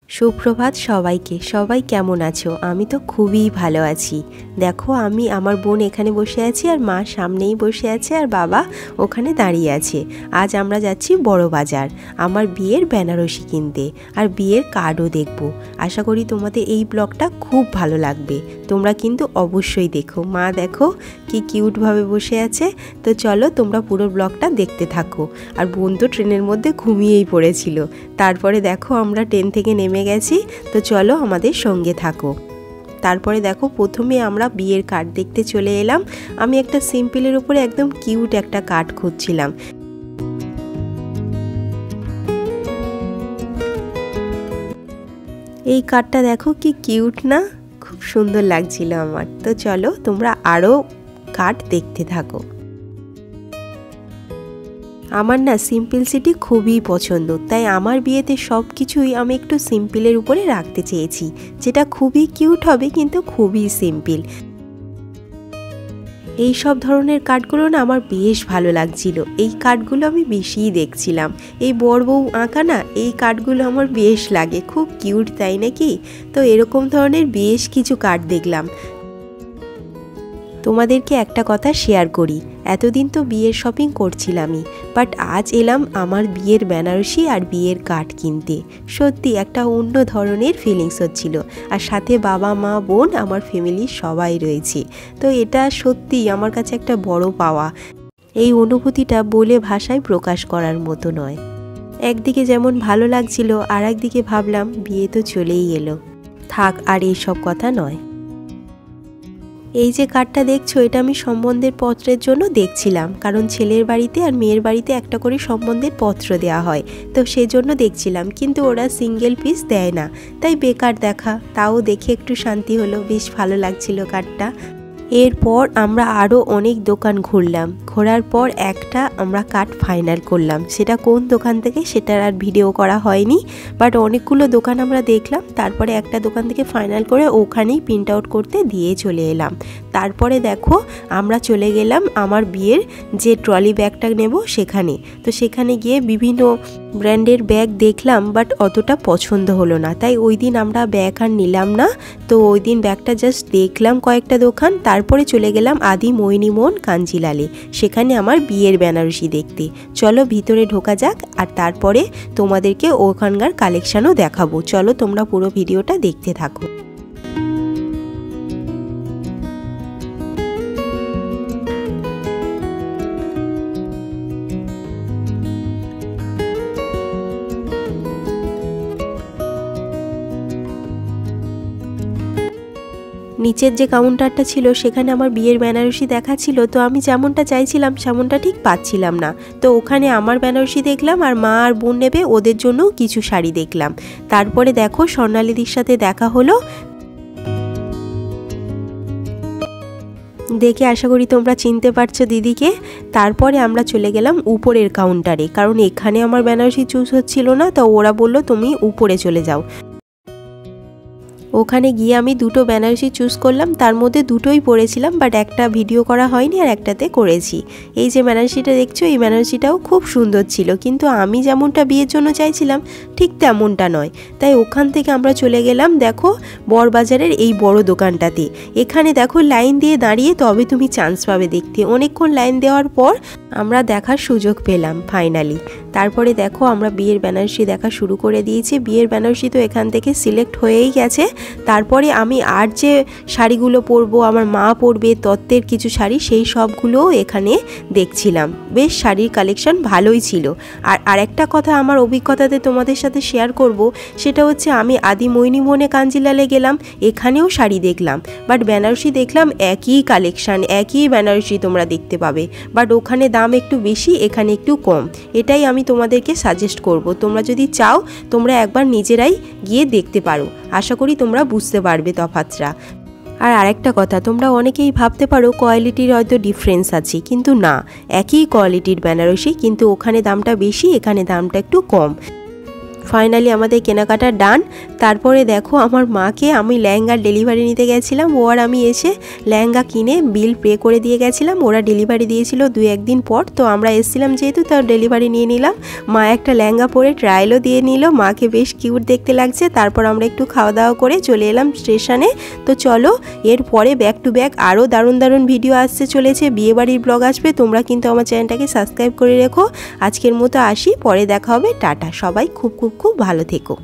সুপ্রভাত সবাইকে। সবাই কেমন আছো? আমি তো খুবই ভালো আছি। দেখো আমি আমার বোন এখানে বসে আছি আর মা সামনেই বসে আছে আর বাবা ওখানে দাঁড়িয়ে আছে। আজ আমরা যাচ্ছি বড় বাজার আমার বিয়ের বেনারসি কিনতে আর বিয়ের কার্ডও দেখব। আশা করি তোমাদের এই ব্লগটা খুব ভালো লাগবে। তোমরা কিন্তু অবশ্যই দেখো। মা দেখো কি কিউটভাবে বসে আছে। তো চলো তোমরা পুরো ব্লগটা দেখতে থাকো। আর বোন তো ট্রেনের মধ্যে ঘুমিয়েই পড়েছিল। তারপরে দেখো আমরা ট্রেন থেকে নেমে গেছি। তো চলো আমাদের সঙ্গে থাকো। তারপরে দেখো প্রথমে আমরা বিয়ের কার্ড দেখতে চলে এলাম। আমি একটা সিম্পলের উপরে একদম কিউট একটা কার্ড খুঁজছিলাম। এই কার্ডটা দেখো কি কিউট না, খুব সুন্দর লাগছিল আমার। তো চলো তোমরা আরও কার্ড দেখতে থাকো। আমার না সিম্পলসিটি খুবই পছন্দ, তাই আমার বিয়েতে সব কিছুই আমি একটু সিম্পলের উপরে রাখতে চেয়েছি, যেটা খুবই কিউট হবে কিন্তু খুবই সিম্পল। এই সব ধরনের কার্ডগুলো না আমার বেশ ভালো লাগছিল। এই কার্ডগুলো আমি বেশিই দেখছিলাম। এই বর বউ আঁকা না, এই কার্ডগুলো আমার বেশ লাগে, খুব কিউট তাই নাকি? তো এরকম ধরনের বেশ কিছু কার্ড দেখলাম। তোমাদেরকে একটা কথা শেয়ার করি, এতদিন তো বিয়ের শপিং করছিলামই, বাট আজ এলাম আমার বিয়ের বেনারসি আর বিয়ের কার্ড কিনতে। সত্যি একটা অন্য ধরনের ফিলিংস হচ্ছিল। আর সাথে বাবা মা বোন আমার ফ্যামিলির সবাই রয়েছে। তো এটা সত্যি আমার কাছে একটা বড় পাওয়া। এই অনুভূতিটা বলে ভাষায় প্রকাশ করার মতো নয়। একদিকে যেমন ভালো লাগছিল, আর একদিকে ভাবলাম বিয়ে তো চলেই এলো, থাক আর এইসব কথা নয়। এই যে কার্ডটা দেখছো, এটা আমি সম্বন্ধের পত্রের জন্য দেখছিলাম, কারণ ছেলের বাড়িতে আর মেয়ের বাড়িতে একটা করে সম্বন্ধের পত্র দেওয়া হয়, তো সেই জন্য দেখছিলাম। কিন্তু ওরা সিঙ্গেল পিস দেয় না, তাই বেকার দেখা। তাও দেখে একটু শান্তি হলো, বেশ ভালো লাগছিল কার্ডটা। এরপর আমরা আরও অনেক দোকান ঘুরলাম। ঘোরার পর একটা আমরা কার্ড ফাইনাল করলাম। সেটা কোন দোকান থেকে সেটার আর ভিডিও করা হয়নি, বাট অনেকগুলো দোকান আমরা দেখলাম। তারপরে একটা দোকান থেকে ফাইনাল করে ওখানেই প্রিন্ট আউট করতে দিয়ে চলে এলাম। তারপরে দেখো আমরা চলে গেলাম আমার বিয়ের যে ট্রলি ব্যাগটা নেব সেখানে। তো সেখানে গিয়ে বিভিন্ন ব্র্যান্ডের ব্যাগ দেখলাম, বাট অতটা পছন্দ হলো না, তাই ওই দিন আমরা ব্যাগ আর নিলাম না। তো ওই দিন ব্যাগটা জাস্ট দেখলাম কয়েকটা দোকান, তারপরে চলে গেলাম আদি মোহিনীমোহন কাঞ্জিলালে, সেখানে আমার বিয়ের বেনারসি দেখতে। চলো ভিতরে ঢোকা যাক, আর তারপরে তোমাদেরকে ওখানকার কালেকশানও দেখাবো। চলো তোমরা পুরো ভিডিওটা দেখতে থাকো। নিচের যে কাউন্টারটা ছিল সেখানে আমার বিয়ের বেনারসি দেখাচ্ছিল। তো আমি যেমনটা চাইছিলাম সেমনটা ঠিক পাচ্ছিলাম না। তো ওখানে আমার বেনারসি দেখলাম, আর মা আর বোন নেবে ওদের জন্য কিছু শাড়ি দেখলাম। তারপরে দেখো স্বর্ণালীদির সাথে দেখা হলো। দেখে আশা করি তোমরা চিনতে পারছো দিদিকে। তারপরে আমরা চলে গেলাম উপরের কাউন্টারে, কারণ এখানে আমার বেনারসি চুজ হচ্ছিল না, তো ওরা বললো তুমি উপরে চলে যাও। ওখানে গিয়ে আমি দুটো বেনারসি চুজ করলাম, তার মধ্যে দুটোই পরেছিলাম, বাট একটা ভিডিও করা হয়নি আর একটাতে করেছি। এই যে বেনারসিটা দেখছো, এই বেনারসিটাও খুব সুন্দর ছিল, কিন্তু আমি যেমনটা বিয়ের জন্য চাইছিলাম ঠিক তেমনটা নয়। তাই ওখান থেকে আমরা চলে গেলাম দেখো বড়বাজারের এই বড় দোকানটাতে। এখানে দেখো লাইন দিয়ে দাঁড়িয়ে তবে তুমি চান্স পাবে দেখতে। অনেকক্ষণ লাইন দেওয়ার পর আমরা দেখার সুযোগ পেলাম ফাইনালি। তারপরে দেখো আমরা বিয়ের বেনারসি দেখা শুরু করে দিয়েছি। বিয়ের বেনারসি তো এখান থেকে সিলেক্ট হয়েই গেছে। তারপরে আমি আর যে শাড়িগুলো পরবো, আমার মা পরবে তত্ত্বের কিছু শাড়ি, সেই সবগুলোও এখানে দেখছিলাম। বেশ শাড়ির কালেকশন ভালোই ছিল। আর আরেকটা কথা আমার অভিজ্ঞতাতে তোমাদের সাথে শেয়ার করব, সেটা হচ্ছে আমি আদি মোহিনীমোহনে কাঞ্জিলালে গেলাম, এখানেও শাড়ি দেখলাম, বাট বেনারসি দেখলাম একই কালেকশান, একই বেনারসি তোমরা দেখতে পাবে, বাট ওখানে দাম একটু বেশি, এখানে একটু কম। এটাই আমি তোমাদেরকে সাজেস্ট করব। তোমরা যদি চাও তোমরা একবার নিজেরাই গিয়ে দেখতে পারো। আশা করি তোমরা বুঝতে পারবে তফাৎটা। আর আরেকটা কথা, তোমরা অনেকেই ভাবতে পারো কোয়ালিটির হয়তো ডিফারেন্স আছে, কিন্তু না, একই কোয়ালিটির বেনারসি, কিন্তু ওখানে দামটা বেশি, এখানে দামটা একটু কম। ফাইনালি আমাদের কেনাকাটা ডান। তারপরে দেখো আমার মাকে আমি লেহেঙ্গার ডেলিভারি নিতে গেছিলাম, ও আর আমি এসে লেহেঙ্গা কিনে বিল পে করে দিয়ে গেছিলাম। ওরা ডেলিভারি দিয়েছিল 2-1 দিন পর, তো আমরা এসেছিলাম যেহেতু তার ডেলিভারি নিয়ে নিলাম। মা একটা লেহেঙ্গা পরে ট্রায়ালও দিয়ে নিল, মাকে বেশ কিউট দেখতে লাগছে। তারপর আমরা একটু খাওয়া দাওয়া করে চলে এলাম স্টেশনে। তো চলো এরপরে ব্যাক টু ব্যাক আরও দারুণ দারুণ ভিডিও আসতে চলেছে, বিয়েবাড়ির ব্লগ আসবে। তোমরা কিন্তু আমার চ্যানেলটাকে সাবস্ক্রাইব করে রেখো। আজকের মতো আসি, পরে দেখা হবে, টাটা। সবাই খুব খুব খুব ভালো থেকো।